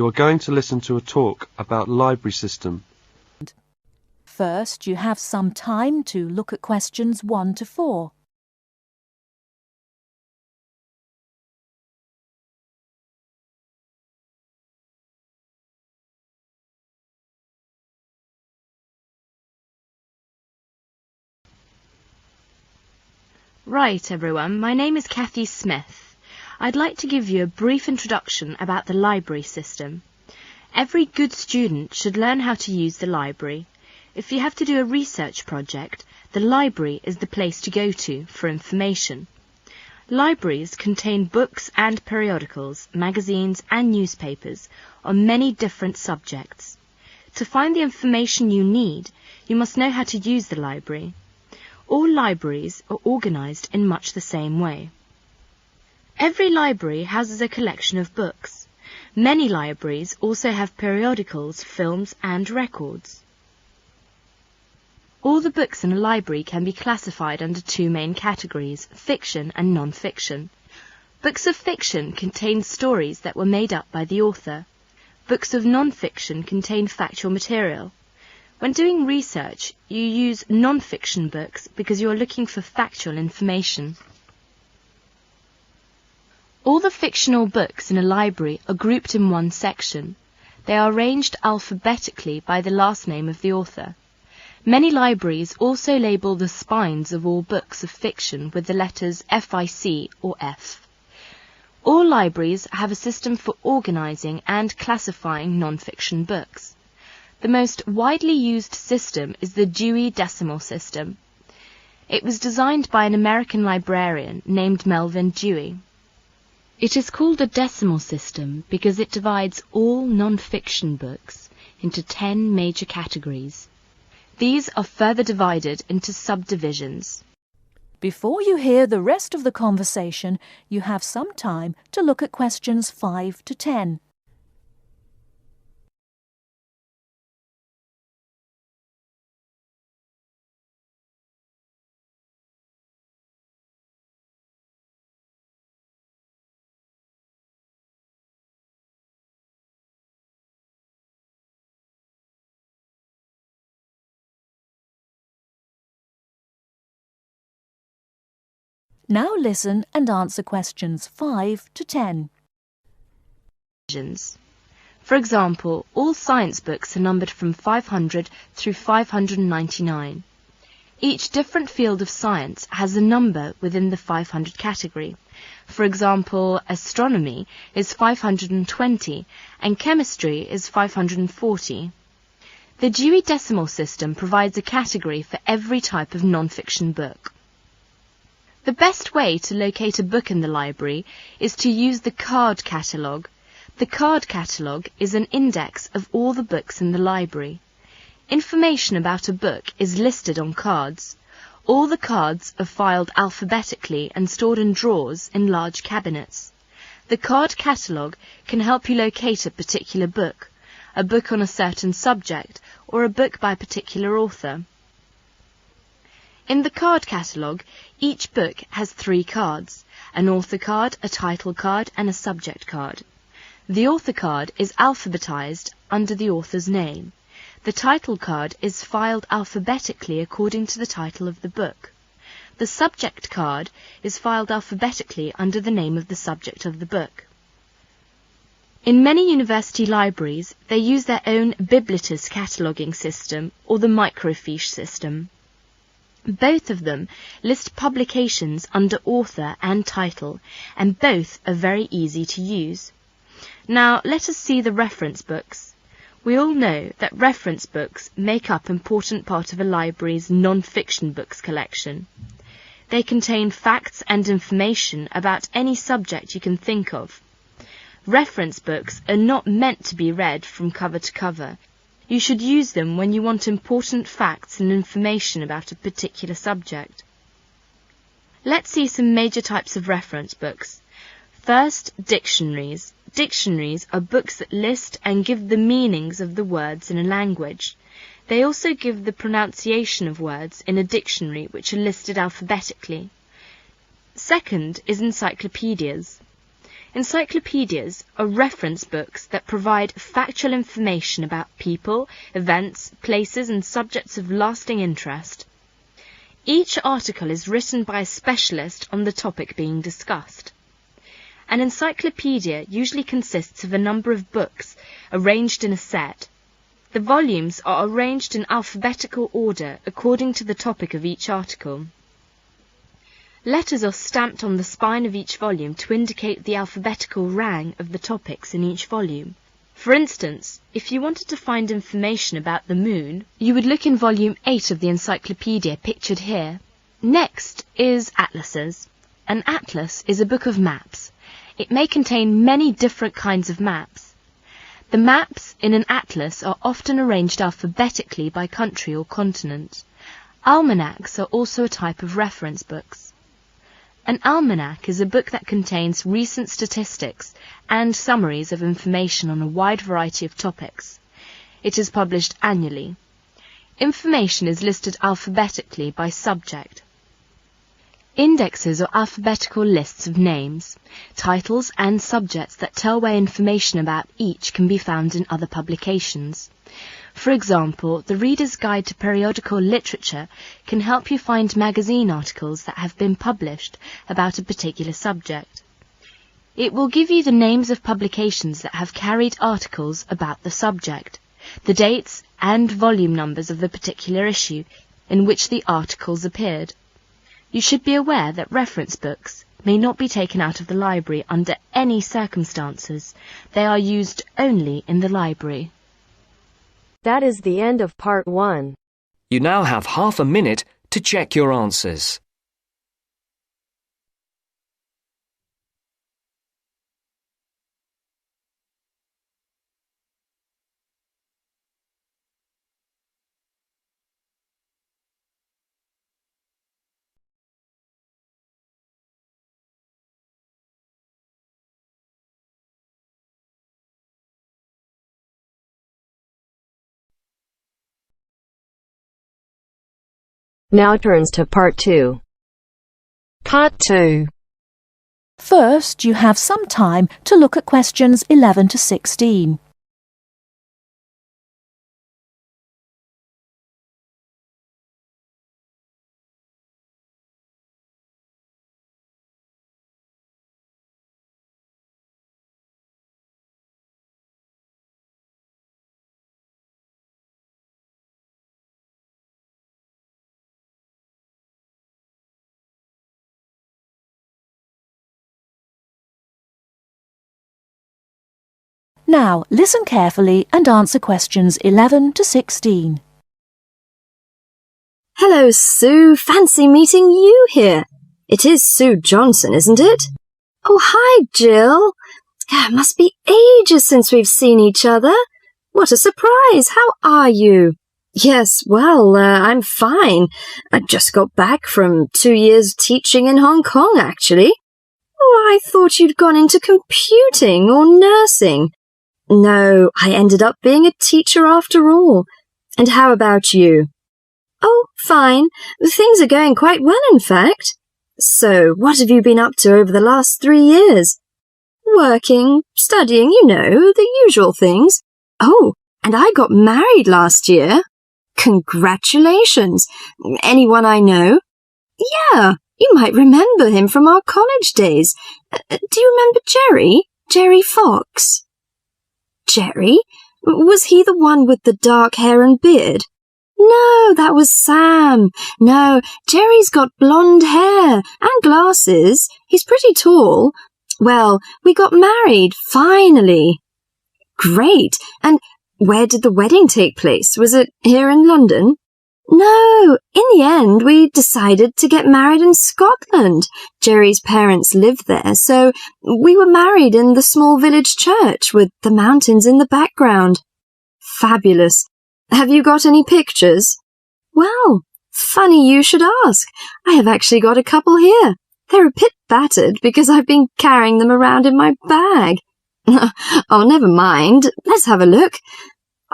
are going to listen to a talk about library system. First, you have some time to look at questions 1 to 4. Right, everyone, my name is Kathy Smith. I'd like to give you a brief introduction about the library system. Every good student should learn how to use the library. If you have to do a research project, the library is the place to go to for information. Libraries contain books and periodicals, magazines and newspapers on many different subjects. To find the information you need, you must know how to use the library. All libraries are organised in much the same way. Every library houses a collection of books. Many libraries also have periodicals, films and records. All the books in a library can be classified under 2 main categories, fiction and non-fiction. Books of fiction contain stories that were made up by the author. Books of non-fiction contain factual material. When doing research, you use non-fiction books because you are looking for factual information. All the fictional books in a library are grouped in one section. They are arranged alphabetically by the last name of the author. Many libraries also label the spines of all books of fiction with the letters FIC or F. All libraries have a system for organising and classifying non-fiction books. The most widely used system is the Dewey Decimal System. It was designed by an American librarian named Melvin Dewey. It is called a decimal system because it divides all non-fiction books into 10 major categories. These are further divided into subdivisions. Before you hear the rest of the conversation, you have some time to look at questions 5 to 10. Now listen and answer questions 5 to 10. For example, all science books are numbered from 500 through 599. Each different field of science has a number within the 500 category. For example, astronomy is 520 and chemistry is 540. The Dewey Decimal System provides a category for every type of non-fiction book. The best way to locate a book in the library is to use the card catalogue. The card catalogue is an index of all the books in the library. Information about a book is listed on cards. All the cards are filed alphabetically and stored in drawers in large cabinets. The card catalogue can help you locate a particular book, a book on a certain subject, or a book by a particular author. In the card catalogue, each book has 3 cards, an author card, a title card, and a subject card. The author card is alphabetized under the author's name. The title card is filed alphabetically according to the title of the book. The subject card is filed alphabetically under the name of the subject of the book. In many university libraries, they use their own Biblitus cataloguing system or the microfiche system. Both of them list publications under author and title, and both are very easy to use. Now let us see the reference books. We all know that reference books make up an important part of a library's non-fiction books collection. They contain facts and information about any subject you can think of. Reference books are not meant to be read from cover to cover. You should use them when you want important facts and information about a particular subject. Let's see some major types of reference books. First, dictionaries. Dictionaries are books that list and give the meanings of the words in a language. They also give the pronunciation of words in a dictionary which are listed alphabetically. Second is encyclopedias. Encyclopedias are reference books that provide factual information about people, events, places and subjects of lasting interest. Each article is written by a specialist on the topic being discussed. An encyclopedia usually consists of a number of books arranged in a set. The volumes are arranged in alphabetical order according to the topic of each article. Letters are stamped on the spine of each volume to indicate the alphabetical rang of the topics in each volume. For instance, if you wanted to find information about the moon, you would look in volume 8 of the encyclopedia pictured here. Next is atlases. An atlas is a book of maps. It may contain many different kinds of maps. The maps in an atlas are often arranged alphabetically by country or continent. Almanacs are also a type of reference books. An almanac is a book that contains recent statistics and summaries of information on a wide variety of topics. It is published annually. Information is listed alphabetically by subject. Indexes are alphabetical lists of names, titles and subjects that tell where information about each can be found in other publications. For example, the Reader's Guide to Periodical Literature can help you find magazine articles that have been published about a particular subject. It will give you the names of publications that have carried articles about the subject, the dates and volume numbers of the particular issue in which the articles appeared. You should be aware that reference books may not be taken out of the library under any circumstances. They are used only in the library. That is the end of part 1. You now have half a minute to check your answers. Now turns to part 2. Part 2. First, you have some time to look at questions 11 to 16. Now, listen carefully and answer questions 11 to 16. Hello, Sue. Fancy meeting you here. It is Sue Johnson, isn't it? Oh, hi, Jill. Must be ages since we've seen each other. What a surprise. How are you? Yes, well, I'm fine. I just got back from 2 years teaching in Hong Kong, actually. Oh, I thought you'd gone into computing or nursing. No, I ended up being a teacher after all. And how about you? Oh, fine. Things are going quite well, in fact. So, what have you been up to over the last 3 years? Working, studying, you know, the usual things. Oh, and I got married last year. Congratulations. Anyone I know? Yeah, you might remember him from our college days. Do you remember Jerry? Jerry Fox? Jerry? Was he the one with the dark hair and beard? No, that was Sam. No, Jerry's got blonde hair and glasses. He's pretty tall. Well, we got married, finally. Great. And where did the wedding take place? Was it here in London? No, in the end, we decided to get married in Scotland. Jerry's parents lived there, so we were married in the small village church with the mountains in the background. Fabulous. Have you got any pictures? Well, funny you should ask. I have actually got a couple here. They're a bit battered because I've been carrying them around in my bag. Oh, never mind. Let's have a look.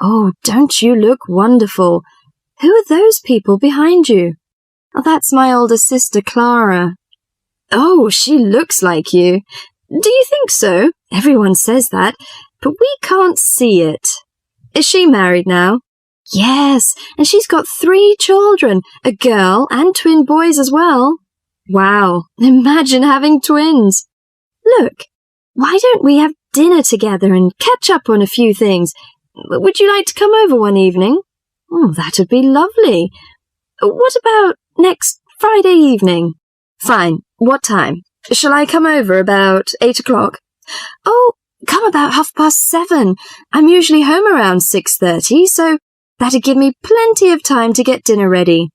Oh, don't you look wonderful? Who are those people behind you? Oh, that's my older sister, Clara. Oh, she looks like you. Do you think so? Everyone says that, but we can't see it. Is she married now? Yes, and she's got 3 children, a girl and twin boys as well. Wow, imagine having twins. Look, why don't we have dinner together and catch up on a few things? Would you like to come over one evening? That'd be lovely. What about next Friday evening? Fine. What time? Shall I come over about 8 o'clock? Oh, come about 7:30. I'm usually home around 6:30, so that'd give me plenty of time to get dinner ready.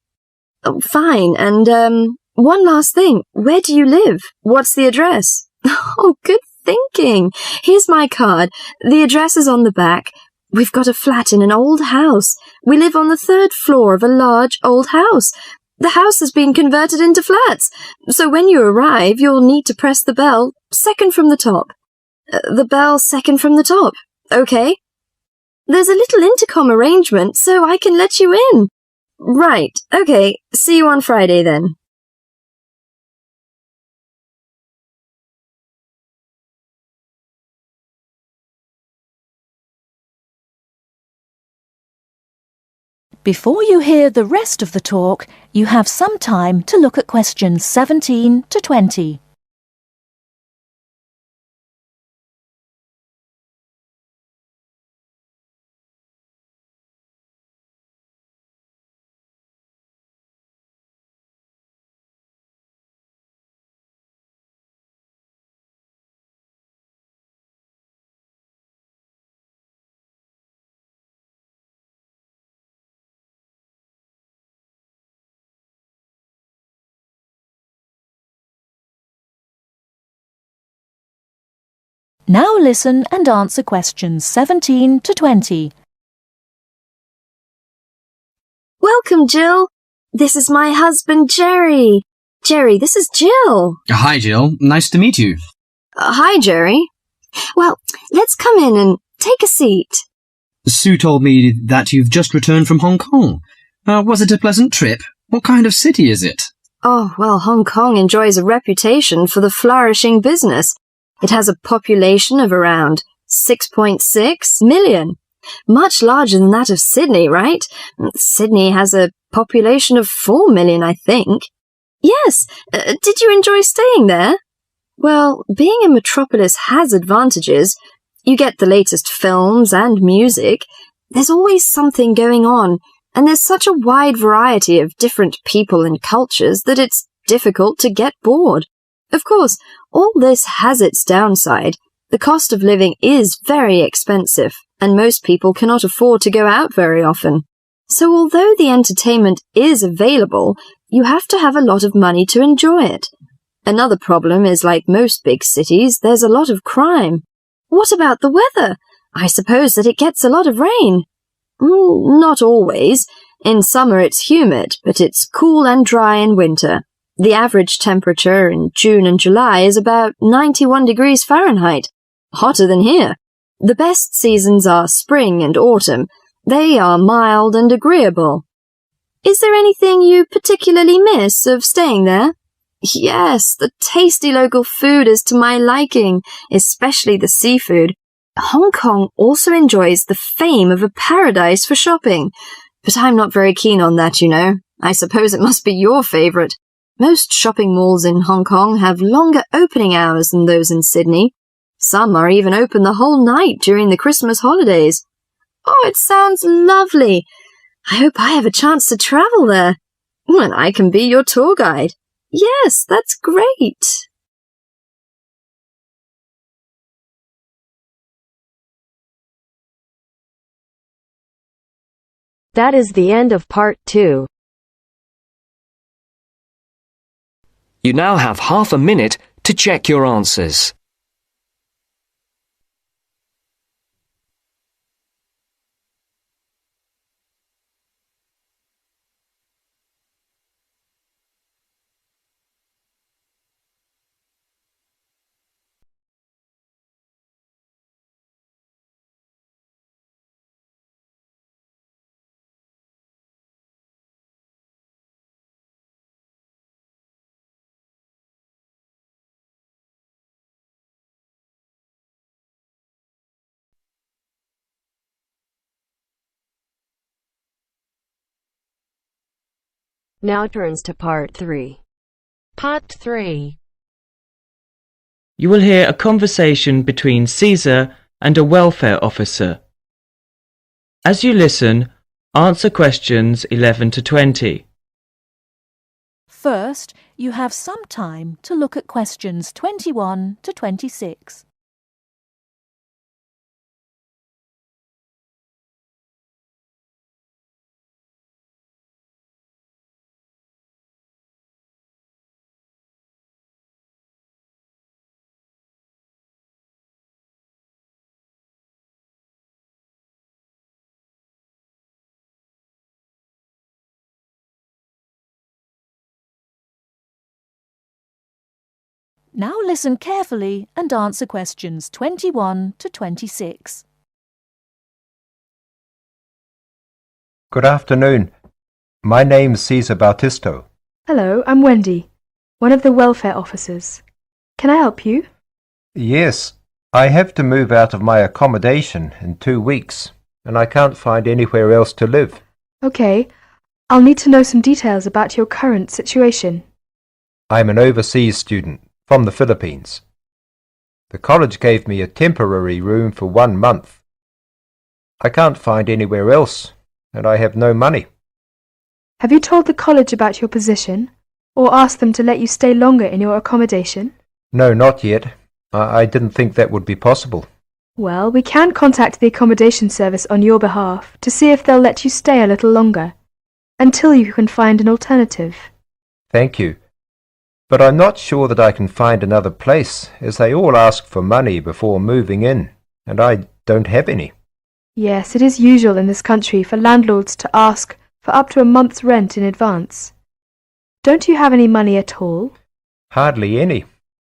Oh, fine. And, one last thing. Where do you live? What's the address? Oh, good thinking. Here's my card. The address is on the back. We've got a flat in an old house. We live on the 3rd floor of a large old house. The house has been converted into flats, so when you arrive, you'll need to press the bell, second from the top. The bell second from the top, okay? There's a little intercom arrangement, so I can let you in. Right, okay, see you on Friday then. Before you hear the rest of the talk, you have some time to look at questions 17 to 20. Now listen and answer questions 17 to 20. Welcome, Jill. This is my husband, Jerry. Jerry, this is Jill. Hi, Jill. Nice to meet you. Hi, Jerry. Well, let's come in and take a seat. Sue told me that you've just returned from Hong Kong. Was it a pleasant trip? What kind of city is it? Oh, well, Hong Kong enjoys a reputation for the flourishing business. It has a population of around 6.6 million. Much larger than that of Sydney, right? Sydney has a population of 4 million, I think. Yes, did you enjoy staying there? Well, being a metropolis has advantages. You get the latest films and music. There's always something going on, and there's such a wide variety of different people and cultures that it's difficult to get bored. Of course, all this has its downside. The cost of living is very expensive, and most people cannot afford to go out very often. So although the entertainment is available, you have to have a lot of money to enjoy it. Another problem is, like most big cities, there's a lot of crime. What about the weather? I suppose that it gets a lot of rain. Not always. In summer it's humid, but it's cool and dry in winter. The average temperature in June and July is about 91 degrees Fahrenheit. Hotter than here. The best seasons are spring and autumn. They are mild and agreeable. Is there anything you particularly miss of staying there? Yes, the tasty local food is to my liking, especially the seafood. Hong Kong also enjoys the fame of a paradise for shopping. But I'm not very keen on that, you know. I suppose it must be your favourite. Most shopping malls in Hong Kong have longer opening hours than those in Sydney. Some are even open the whole night during the Christmas holidays. Oh, it sounds lovely. I hope I have a chance to travel there. And I can be your tour guide. Yes, that's great. That is the end of part 2. You now have half a minute to check your answers. Now turns to part 3. Part 3. You will hear a conversation between Caesar and a welfare officer. As you listen, answer questions 11 to 20. First, you have some time to look at questions 21 to 26. Now listen carefully and answer questions 21 to 26. Good afternoon. My name's Cesar Bautisto. Hello, I'm Wendy, one of the welfare officers. Can I help you? Yes, I have to move out of my accommodation in 2 weeks, and I can't find anywhere else to live. Okay, I'll need to know some details about your current situation. I'm an overseas student from the Philippines. The college gave me a temporary room for 1 month. I can't find anywhere else, and I have no money. Have you told the college about your position, or asked them to let you stay longer in your accommodation? No, not yet. I didn't think that would be possible. Well, we can contact the accommodation service on your behalf to see if they'll let you stay a little longer, until you can find an alternative. Thank you. But I'm not sure that I can find another place, as they all ask for money before moving in, and I don't have any. Yes, it is usual in this country for landlords to ask for up to a month's rent in advance. Don't you have any money at all? Hardly any.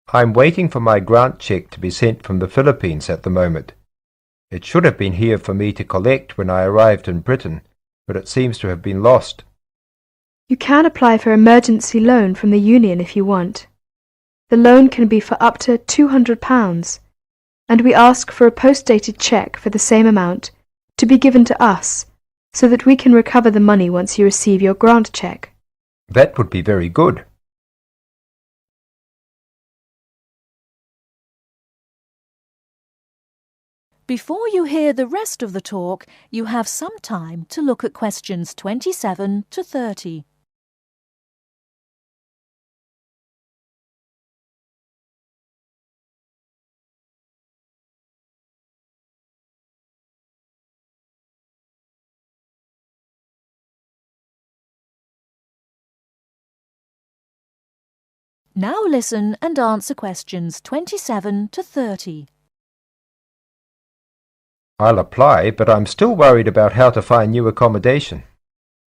I'm waiting for my grant cheque to be sent from the Philippines at the moment. It should have been here for me to collect when I arrived in Britain, but it seems to have been lost. You can apply for emergency loan from the union if you want. The loan can be for up to £200, and we ask for a post-dated cheque for the same amount to be given to us, so that we can recover the money once you receive your grant cheque. That would be very good. Before you hear the rest of the talk, you have some time to look at questions 27 to 30. Now listen and answer questions 27 to 30. I'll apply, but I'm still worried about how to find new accommodation.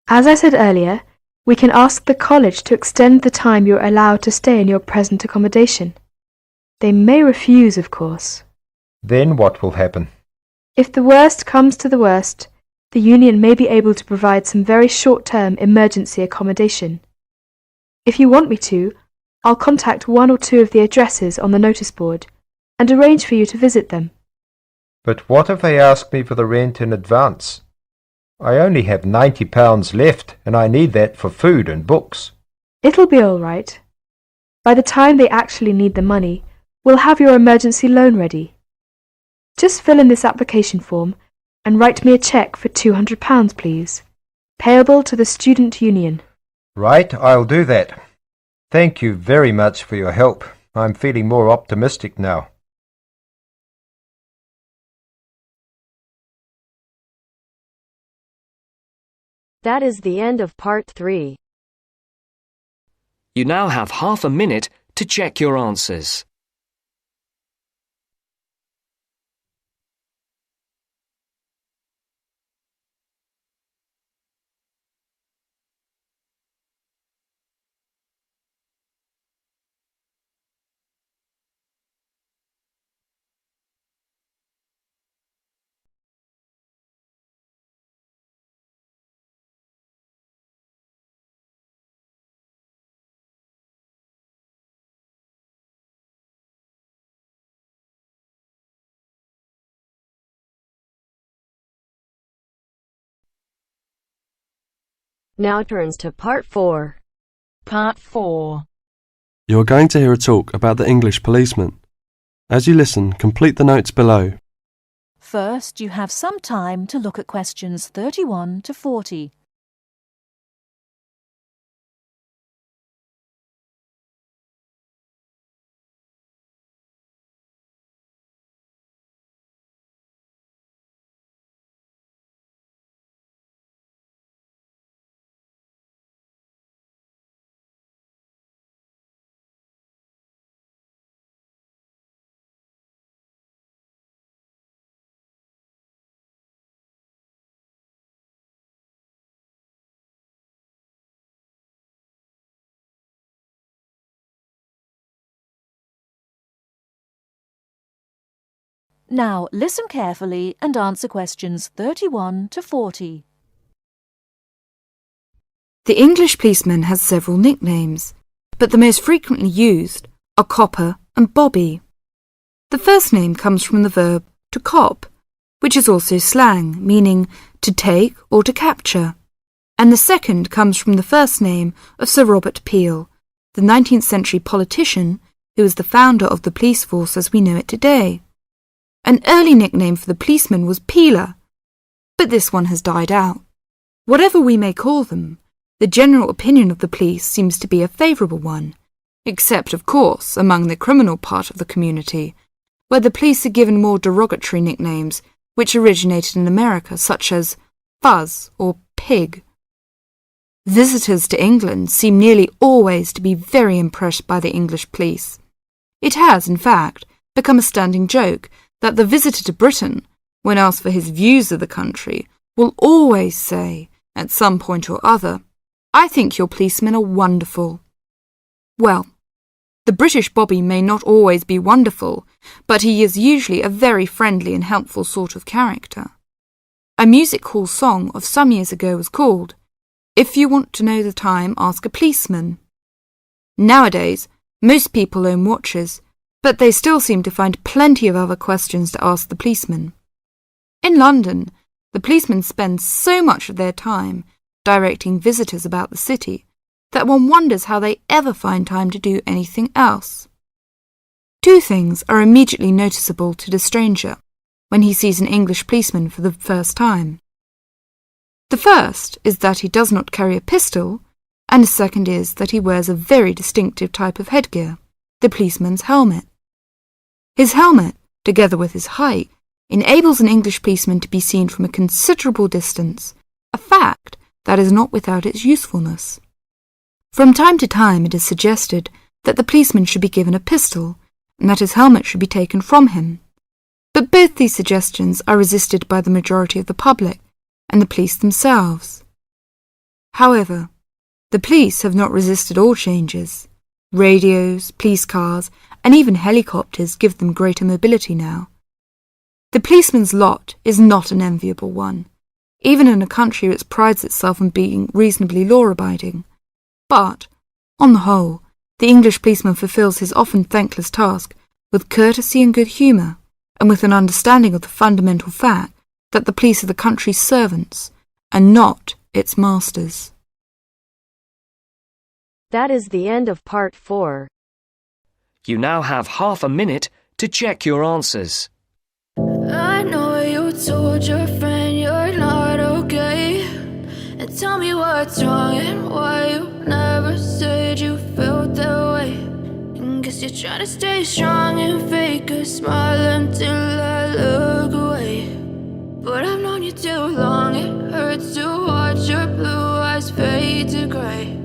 As I said earlier, we can ask the college to extend the time you're allowed to stay in your present accommodation. They may refuse, of course. Then what will happen? If the worst comes to the worst, the union may be able to provide some very short-term emergency accommodation. If you want me to, I'll contact 1 or 2 of the addresses on the notice board and arrange for you to visit them. But what if they ask me for the rent in advance? I only have £90 left, and I need that for food and books. It'll be all right. By the time they actually need the money, we'll have your emergency loan ready. Just fill in this application form and write me a cheque for £200, please, payable to the student union. Right, I'll do that. Thank you very much for your help. I'm feeling more optimistic now. That is the end of part 3. You now have half a minute to check your answers. Now turns to Part 4. Part 4. You are going to hear a talk about the English policeman. As you listen, complete the notes below. First, you have some time to look at questions 31 to 40. Now, listen carefully and answer questions 31 to 40. The English policeman has several nicknames, but the most frequently used are Copper and Bobby. The first name comes from the verb to cop, which is also slang, meaning to take or to capture, and the second comes from the first name of Sir Robert Peel, the 19th century politician who was the founder of the police force as we know it today. An early nickname for the policeman was Peeler, but this one has died out. Whatever we may call them, the general opinion of the police seems to be a favourable one, except, of course, among the criminal part of the community, where the police are given more derogatory nicknames which originated in America, such as Fuzz or Pig. Visitors to England seem nearly always to be very impressed by the English police. It has, in fact, become a standing joke that the visitor to Britain, when asked for his views of the country, will always say, at some point or other, "I think your policemen are wonderful." Well, the British Bobby may not always be wonderful, but he is usually a very friendly and helpful sort of character. A music hall song of some years ago was called, "If you want to know the time, ask a policeman." Nowadays, most people own watches, but they still seem to find plenty of other questions to ask the policeman. In London, the policemen spend so much of their time directing visitors about the city that one wonders how they ever find time to do anything else. Two things are immediately noticeable to the stranger when he sees an English policeman for the first time. The first is that he does not carry a pistol, and the second is that he wears a very distinctive type of headgear, the policeman's helmet. His helmet, together with his height, enables an English policeman to be seen from a considerable distance, a fact that is not without its usefulness. From time to time it is suggested that the policeman should be given a pistol, and that his helmet should be taken from him. But both these suggestions are resisted by the majority of the public and the police themselves. However, the police have not resisted all changes. Radios, police cars, and even helicopters give them greater mobility now. The policeman's lot is not an enviable one, even in a country which prides itself on being reasonably law-abiding. But, on the whole, the English policeman fulfills his often thankless task with courtesy and good humour, and with an understanding of the fundamental fact that the police are the country's servants, and not its masters. That is the end of Part 4. You now have half a minute to check your answers. I know you told your friend you're not okay, and tell me what's wrong and why you never said you felt that way. And guess you're trying to stay strong and fake a smile until I look away. But I've known you too long, it hurts to watch your blue eyes fade to grey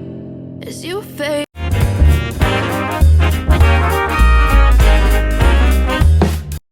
as you fade.